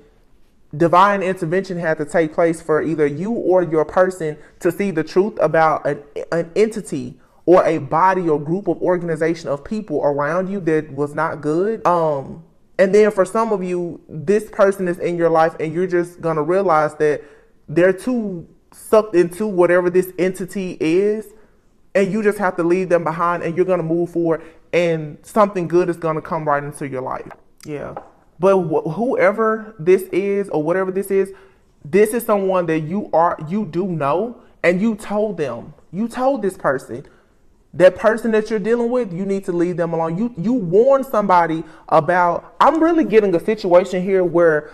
divine intervention had to take place for either you or your person to see the truth about an entity or a body or group of organization of people around you that was not good. And then for some of you, this person is in your life, and you're just going to realize that they're too sucked into whatever this entity is, and you just have to leave them behind, and you're going to move forward, and something good is going to come right into your life. Yeah. But whoever this is or whatever this is someone that you do know, and you told them, you told this person, that person that you're dealing with, you need to leave them alone. You warn somebody about, I'm really getting a situation here where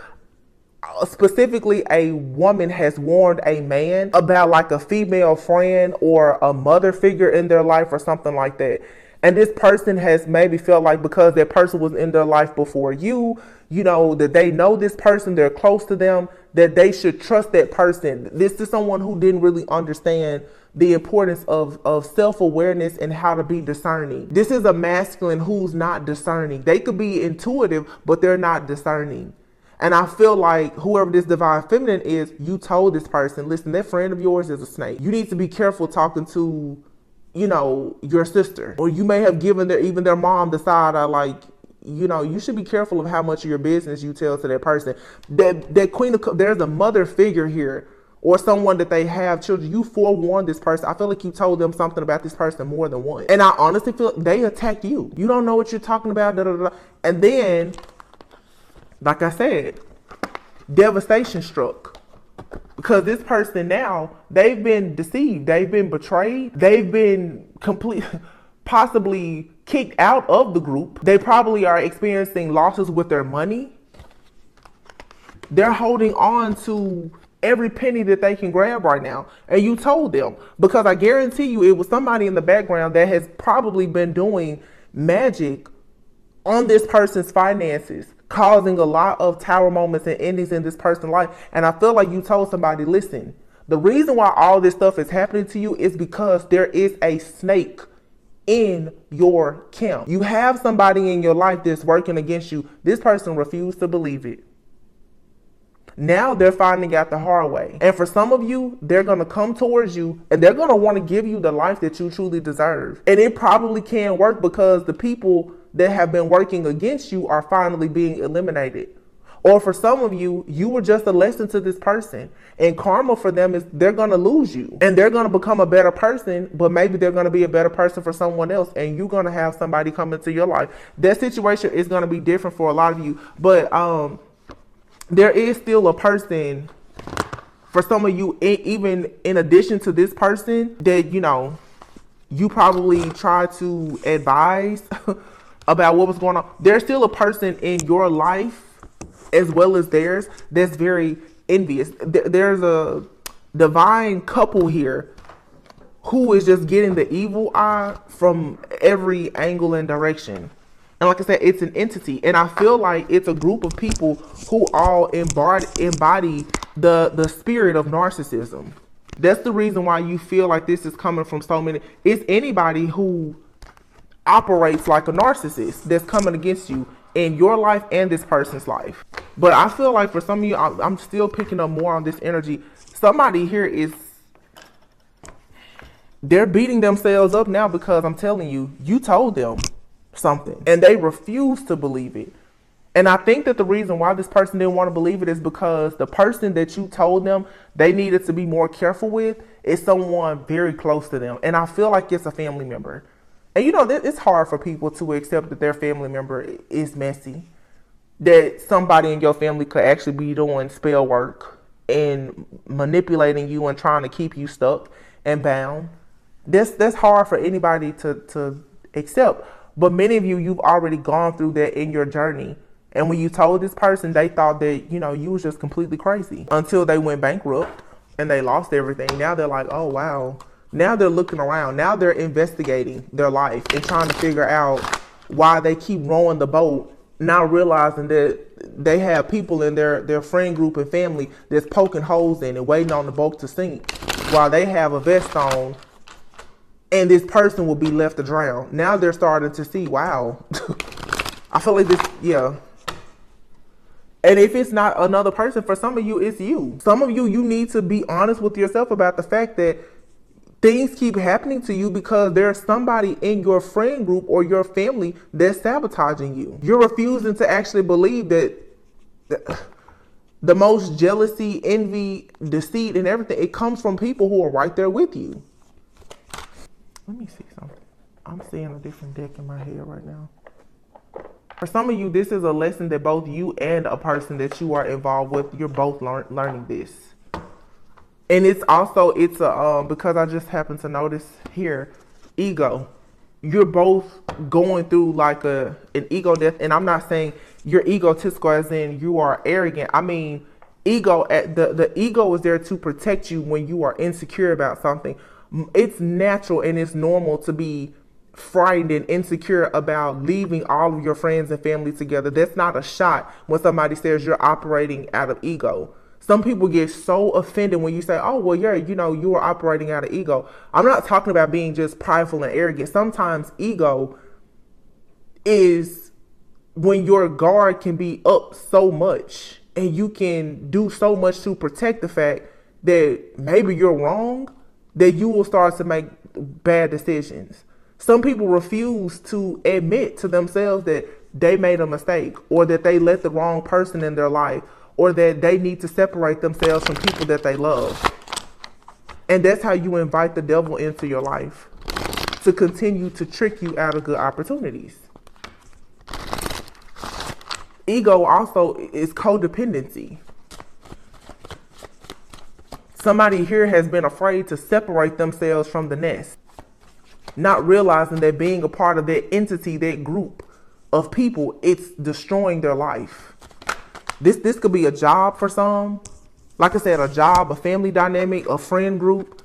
specifically a woman has warned a man about like a female friend or a mother figure in their life or something like that. And this person has maybe felt like because that person was in their life before you know, that they know this person, they're close to them, that they should trust that person. This is someone who didn't really understand the importance of self-awareness and how to be discerning. This is a masculine who's not discerning. They could be intuitive, but they're not discerning. And I feel like whoever this divine feminine is, you told this person, listen, that friend of yours is a snake. You need to be careful talking to, you know, your sister. Or you may have given even their mom the side eye, like, you know, you should be careful of how much of your business you tell to that person. That Queen of Cups, there's a mother figure here, or someone that they have children. You forewarned this person. I feel like you told them something about this person more than once. And I honestly feel they attacked you. You don't know what you're talking about. Da, da, da. And then, like I said, devastation struck. Because this person now, they've been deceived. They've been betrayed. They've been possibly kicked out of the group. They probably are experiencing losses with their money. They're holding on to every penny that they can grab right now. And you told them, because I guarantee you it was somebody in the background that has probably been doing magic on this person's finances, causing a lot of tower moments and endings in this person's life. And I feel like you told somebody, listen, the reason why all this stuff is happening to you is because there is a snake in your camp. You have somebody in your life that's working against you. This person refused to believe it. Now they're finding out the hard way. And for some of you, they're going to come towards you and they're going to want to give you the life that you truly deserve. And it probably can work because the people that have been working against you are finally being eliminated. Or for some of you, you were just a lesson to this person. And karma for them is they're going to lose you. And they're going to become a better person, but maybe they're going to be a better person for someone else. And you're going to have somebody come into your life. That situation is going to be different for a lot of you. But there is still a person for some of you, even in addition to this person, that, you know, you probably try to advise about what was going on. There's still a person in your life as well as theirs that's very envious. There's a divine couple here who is just getting the evil eye from every angle and direction. And like I said, it's an entity. And I feel like it's a group of people who all embody the spirit of narcissism. That's the reason why you feel like this is coming from so many. It's anybody who operates like a narcissist that's coming against you in your life and this person's life. But I feel like for some of you, I'm still picking up more on this energy. Somebody here they're beating themselves up now because I'm telling you, you told them something and they refuse to believe it. And I think that the reason why this person didn't want to believe it is because the person that you told them they needed to be more careful with is someone very close to them. And I feel like it's a family member. And you know, it's hard for people to accept that their family member is messy. That somebody in your family could actually be doing spell work and manipulating you and trying to keep you stuck and bound. That's hard for anybody to accept. But many of you, you've already gone through that in your journey. And when you told this person, they thought that, you know, you was just completely crazy until they went bankrupt and they lost everything. Now they're like, oh, wow. Now they're looking around. Now they're investigating their life and trying to figure out why they keep rowing the boat, now realizing that they have people in their friend group and family that's poking holes in it, waiting on the boat to sink while they have a vest on and this person will be left to drown. Now they're starting to see, wow. I feel like this, yeah. And if it's not another person, for some of you, it's you. Some of you, you need to be honest with yourself about the fact that things keep happening to you because there's somebody in your friend group or your family that's sabotaging you. You're refusing to actually believe that the most jealousy, envy, deceit, and everything, it comes from people who are right there with you. Let me see something. I'm seeing a different deck in my head right now. For some of you, this is a lesson that both you and a person that you are involved with, you're both learning this. And it's also, because I just happened to notice here, ego. You're both going through like an ego death. And I'm not saying you're egotistical as in you are arrogant. I mean, ego, the ego is there to protect you when you are insecure about something. It's natural and it's normal to be frightened and insecure about leaving all of your friends and family together. That's not a shot when somebody says you're operating out of ego. Some people get so offended when you say, oh, well, yeah, you know, you are operating out of ego. I'm not talking about being just prideful and arrogant. Sometimes ego is when your guard can be up so much and you can do so much to protect the fact that maybe you're wrong, that you will start to make bad decisions. Some people refuse to admit to themselves that they made a mistake or that they let the wrong person in their life, or that they need to separate themselves from people that they love. And that's how you invite the devil into your life to continue to trick you out of good opportunities. Ego also is codependency. Somebody here has been afraid to separate themselves from the nest, not realizing that being a part of that entity, that group of people, it's destroying their life. This could be a job for some. Like I said, a job, a family dynamic, a friend group.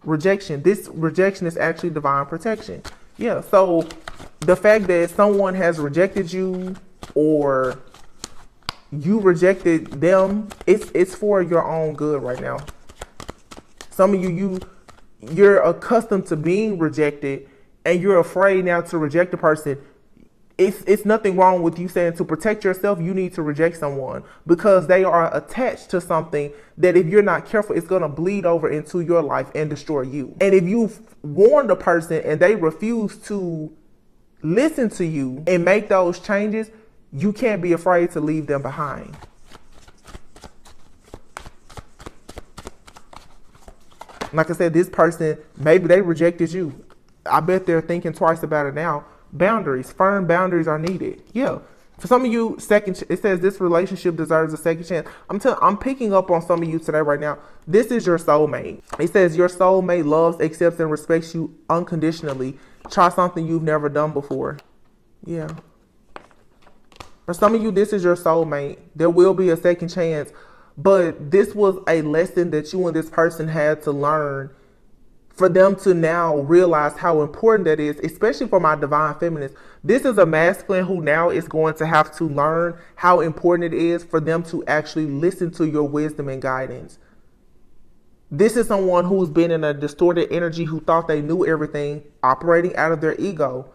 Rejection. This rejection is actually divine protection. Yeah, so the fact that someone has rejected you or you rejected them, it's for your own good right now. Some of you're accustomed to being rejected and you're afraid now to reject a person. It's nothing wrong with you saying to protect yourself, you need to reject someone because they are attached to something that if you're not careful, it's going to bleed over into your life and destroy you. And if you've warned a person and they refuse to listen to you and make those changes, you can't be afraid to leave them behind. Like I said, this person, maybe they rejected you. I bet they're thinking twice about it now. Boundaries, firm boundaries are needed. Yeah. For some of you, it says this relationship deserves a second chance. I'm picking up on some of you today right now. This is your soulmate. It says your soulmate loves, accepts, and respects you unconditionally. Try something you've never done before. Yeah. For some of you, this is your soulmate. There will be a second chance. But this was a lesson that you and this person had to learn for them to now realize how important that is, especially for my divine feminines. This is a masculine who now is going to have to learn how important it is for them to actually listen to your wisdom and guidance. This is someone who's been in a distorted energy, who thought they knew everything, operating out of their ego.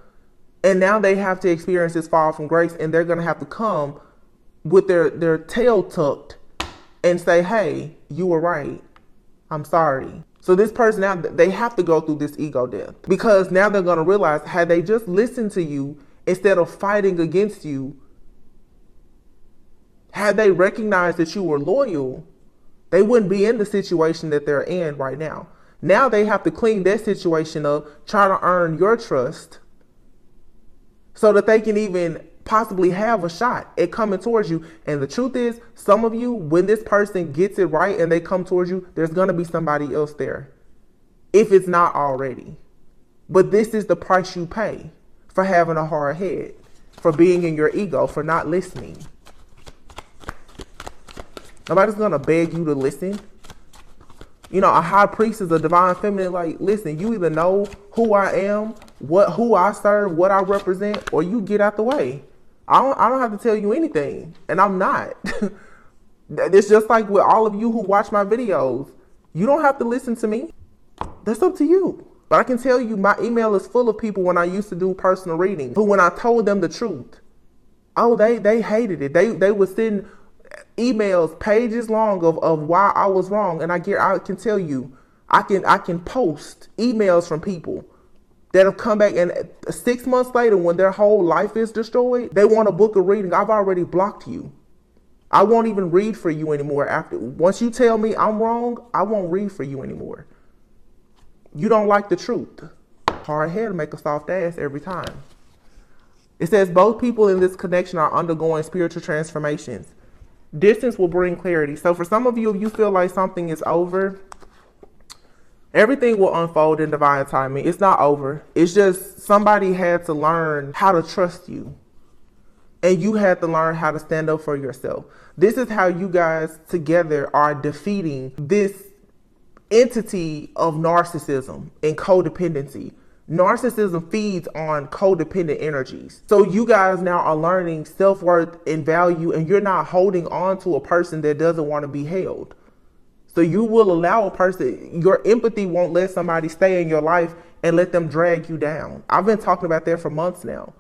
And now they have to experience this fall from grace, and they're going to have to come with their tail tucked and say, hey, you were right. I'm sorry. So this person now, they have to go through this ego death, because now they're going to realize, had they just listened to you instead of fighting against you, had they recognized that you were loyal, they wouldn't be in the situation that they're in right now. Now they have to clean that situation up, try to earn your trust so that they can even possibly have a shot at coming towards you. And the truth is, some of you, when this person gets it right and they come towards you, there's going to be somebody else there, if it's not already. But this is the price you pay for having a hard head, for being in your ego, for not listening. Nobody's going to beg you to listen. You know, a high priest is a divine feminine. Like, listen, you either know who I am, who I serve, what I represent, or you get out the way. I don't have to tell you anything, and I'm not. It's just like with all of you who watch my videos. You don't have to listen to me. That's up to you. But I can tell you, my email is full of people when I used to do personal readings, who, when I told them the truth, oh, they hated it. They would send emails pages long of why I was wrong. And I can tell you, I can post emails from people that have come back, and 6 months later, when their whole life is destroyed, they want to book a reading. I've already blocked you. I won't even read for you anymore. Once you tell me I'm wrong, I won't read for you anymore. You don't like the truth. Hard head to make a soft ass every time. It says both people in this connection are undergoing spiritual transformations. Distance will bring clarity. So for some of you, if you feel like something is over, everything will unfold in divine timing. It's not over. It's just somebody had to learn how to trust you. And you had to learn how to stand up for yourself. This is how you guys together are defeating this entity of narcissism and codependency. Narcissism feeds on codependent energies. So you guys now are learning self-worth and value, and you're not holding on to a person that doesn't want to be held. So you will allow a person, your empathy won't let somebody stay in your life and let them drag you down. I've been talking about that for months now.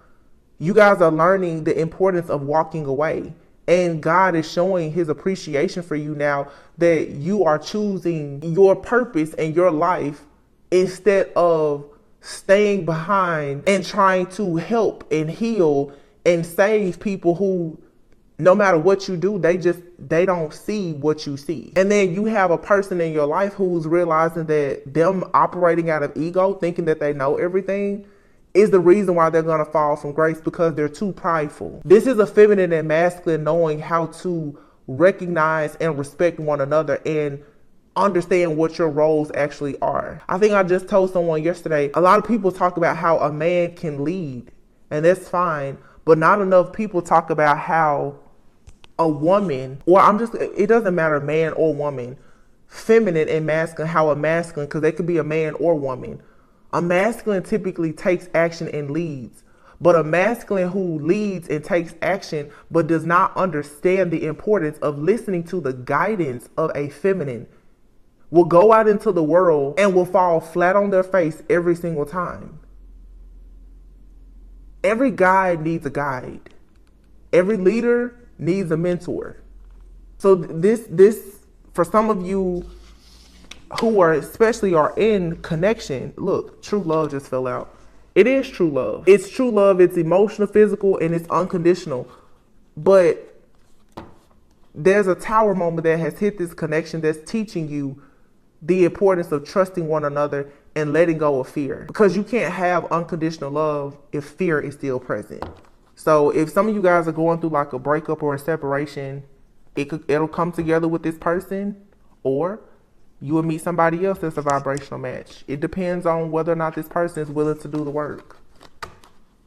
You guys are learning the importance of walking away. And God is showing his appreciation for you now, that you are choosing your purpose and your life instead of staying behind and trying to help and heal and save people who, no matter what you do, they don't see what you see. And then you have a person in your life who's realizing that them operating out of ego, thinking that they know everything, is the reason why they're going to fall from grace, because they're too prideful. This is a feminine and masculine knowing how to recognize and respect one another and understand what your roles actually are. I think I just told someone yesterday, a lot of people talk about how a man can lead, and that's fine, but not enough people talk about how a woman, or it doesn't matter, man or woman, feminine and masculine, how a masculine, because they could be a man or woman. A masculine typically takes action and leads, but a masculine who leads and takes action but does not understand the importance of listening to the guidance of a feminine will go out into the world and will fall flat on their face every single time. Every guide needs a guide. Every leader needs a mentor. So this for some of you who are in connection, look, true love just fell out. It is true love. It's true love. It's emotional, physical, and it's unconditional. But there's a tower moment that has hit this connection that's teaching you the importance of trusting one another and letting go of fear. Because you can't have unconditional love if fear is still present. So if some of you guys are going through like a breakup or a separation, it'll come together with this person, or you will meet somebody else that's a vibrational match. It depends on whether or not this person is willing to do the work.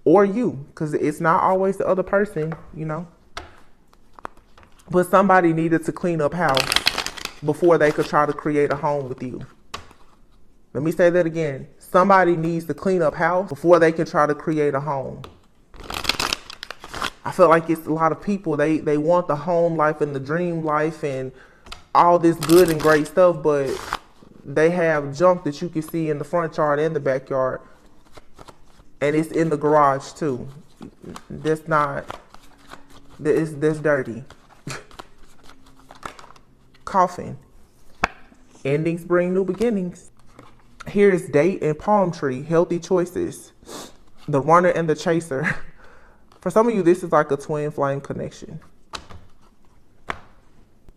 Or you, because it's not always the other person, you know. But somebody needed to clean up house before they could try to create a home with you. Let me say that again. Somebody needs to clean up house before they can try to create a home. I feel like it's a lot of people, they want the home life and the dream life and all this good and great stuff, but they have junk that you can see in the front yard and the backyard. And it's in the garage too. That's dirty. Coffin. Endings bring new beginnings. Here's date and palm tree, healthy choices. The runner and the chaser. For some of you, this is like a twin flame connection.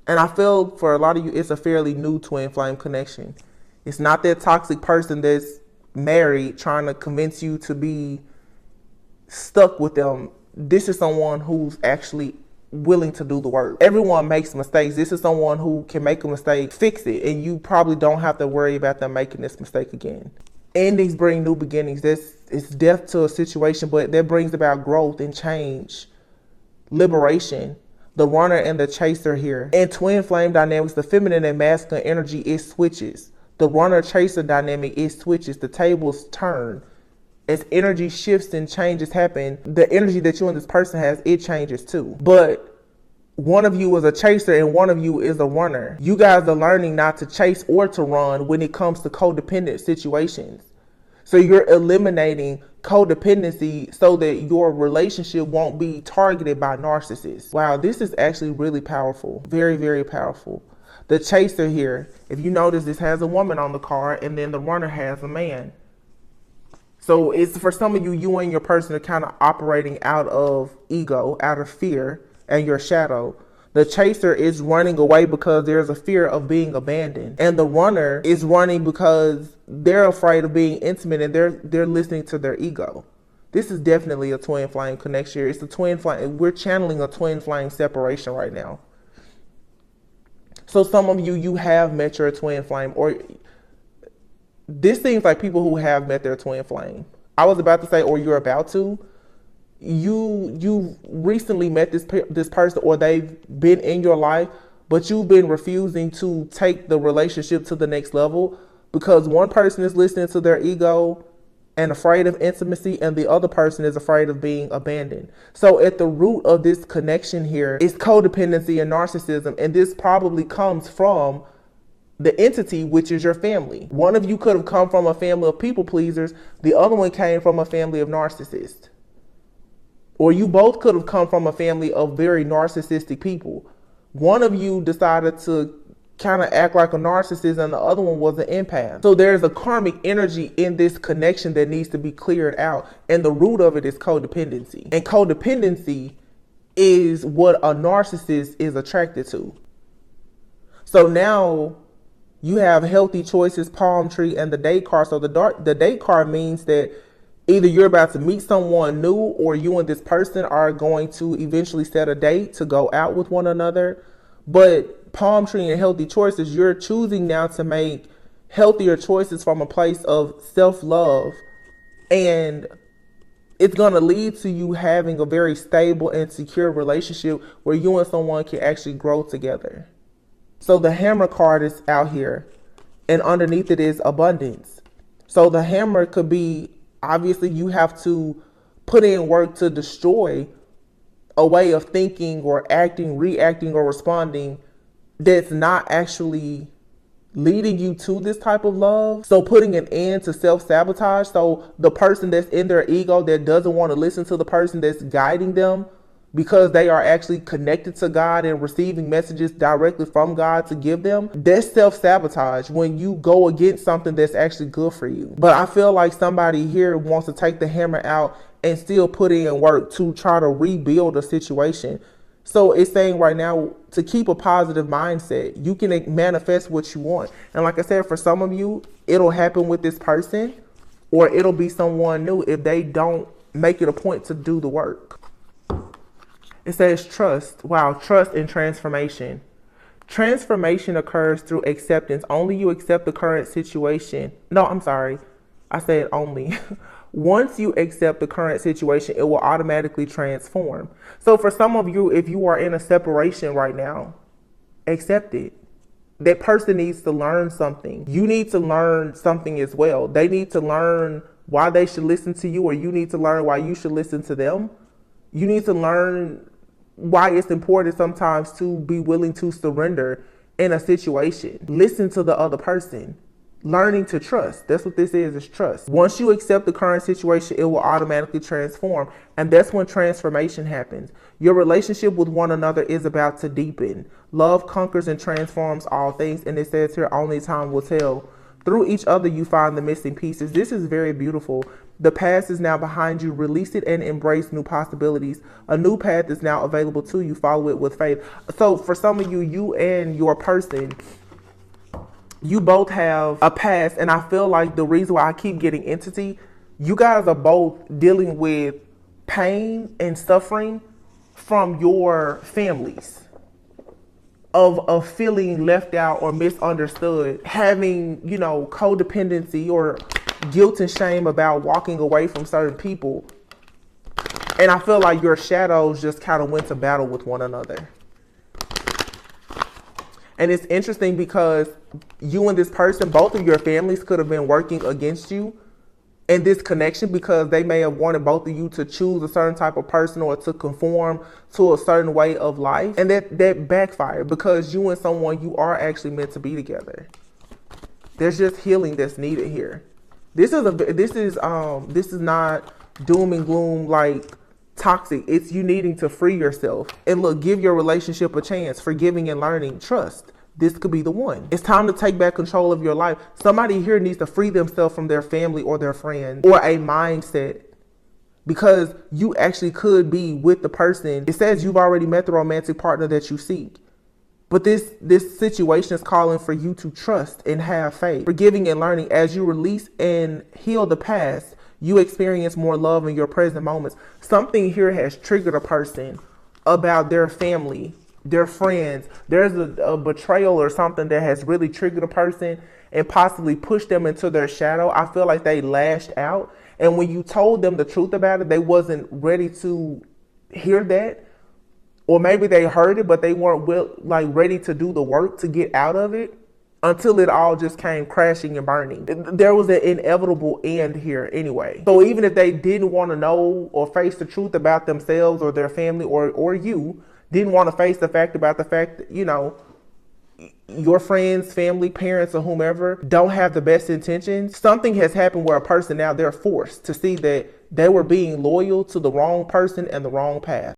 And I feel for a lot of you, it's a fairly new twin flame connection. It's not that toxic person that's married trying to convince you to be stuck with them. This is someone who's actually willing to do the work. Everyone makes mistakes. This is someone who can make a mistake, fix it, and you probably don't have to worry about them making this mistake again. Endings bring new beginnings. It's death to a situation, but that brings about growth and change, liberation. The runner and the chaser here. In twin flame dynamics, the feminine and masculine energy is switches. The runner chaser dynamic is switches. The tables turn. As energy shifts and changes happen, the energy that you and this person has, it changes too. But one of you is a chaser and one of you is a runner. You guys are learning not to chase or to run when it comes to codependent situations. So you're eliminating codependency so that your relationship won't be targeted by narcissists. Wow, this is actually really powerful. Very, very powerful. The chaser here, if you notice, this has a woman on the card and then the runner has a man. So it's for some of you, you and your person are kind of operating out of ego, out of fear and your shadow. The chaser is running away because there's a fear of being abandoned. And the runner is running because they're afraid of being intimate and they're listening to their ego. This is definitely a twin flame connection. It's a twin flame. We're channeling a twin flame separation right now. So some of you, you have met your twin flame, or this seems like people who have met their twin flame. I was about to say, or you're about to. You recently met this person, or they've been in your life, but you've been refusing to take the relationship to the next level because one person is listening to their ego and afraid of intimacy, and the other person is afraid of being abandoned. So at the root of this connection here is codependency and narcissism, and this probably comes from the entity, which is your family. One of you could have come from a family of people pleasers. The other one came from a family of narcissists. Or you both could have come from a family of very narcissistic people. One of you decided to kind of act like a narcissist and the other one was an empath. So there's a karmic energy in this connection that needs to be cleared out. And the root of it is codependency. And codependency is what a narcissist is attracted to. So now you have healthy choices, palm tree, and the date card. So the date card means that either you're about to meet someone new or you and this person are going to eventually set a date to go out with one another. But palm tree and healthy choices, you're choosing now to make healthier choices from a place of self-love. And it's going to lead to you having a very stable and secure relationship where you and someone can actually grow together. So the hammer card is out here and underneath it is abundance. So the hammer could be, obviously you have to put in work to destroy a way of thinking or acting, reacting or responding that's not actually leading you to this type of love. So putting an end to self-sabotage. So the person that's in their ego that doesn't want to listen to the person that's guiding them because they are actually connected to God and receiving messages directly from God to give them, that's self-sabotage when you go against something that's actually good for you. But I feel like somebody here wants to take the hammer out and still put in work to try to rebuild a situation. So it's saying right now to keep a positive mindset. You can manifest what you want. And like I said, for some of you, it'll happen with this person or it'll be someone new if they don't make it a point to do the work. It says trust. Wow, trust and transformation. Transformation occurs through acceptance. Only you accept the current situation. No, I'm sorry. I said only. Once you accept the current situation, it will automatically transform. So for some of you, if you are in a separation right now, accept it. That person needs to learn something. You need to learn something as well. They need to learn why they should listen to you, or you need to learn why you should listen to them. You need to learn why it's important sometimes to be willing to surrender in a situation. Listen to the other person. Learning to trust. That's what this is trust. Once you accept the current situation, it will automatically transform. And that's when transformation happens. Your relationship with one another is about to deepen. Love conquers and transforms all things. And it says here, only time will tell. Through each other, you find the missing pieces. This is very beautiful. The past is now behind you. Release it and embrace new possibilities. A new path is now available to you. Follow it with faith. So for some of you, you and your person, you both have a past, and I feel like the reason why I keep getting entity, you guys are both dealing with pain and suffering from your families of feeling left out or misunderstood, having, codependency or guilt and shame about walking away from certain people. And I feel like your shadows just kind of went to battle with one another. And it's interesting because you and this person, both of your families could have been working against you in this connection because they may have wanted both of you to choose a certain type of person or to conform to a certain way of life. And that backfired because you and someone, you are actually meant to be together. There's just healing that's needed here. This is not doom and gloom like toxic. It's you needing to free yourself. And look, give your relationship a chance. Forgiving and learning. Trust. This could be the one. It's time to take back control of your life. Somebody here needs to free themselves from their family or their friends or a mindset, because you actually could be with the person. It says you've already met the romantic partner that you seek. But this situation is calling for you to trust and have faith. Forgiving and learning. As you release and heal the past, you experience more love in your present moments. Something here has triggered a person about their family, their friends. There's a betrayal or something that has really triggered a person and possibly pushed them into their shadow. I feel like they lashed out. And when you told them the truth about it, they wasn't ready to hear that. Or maybe they heard it, but they weren't ready to do the work to get out of it until it all just came crashing and burning. There was an inevitable end here anyway. So even if they didn't want to know or face the truth about themselves or their family or you, didn't want to face the fact that, your friends, family, parents, or whomever don't have the best intentions, something has happened where a person now, they're forced to see that they were being loyal to the wrong person and the wrong path.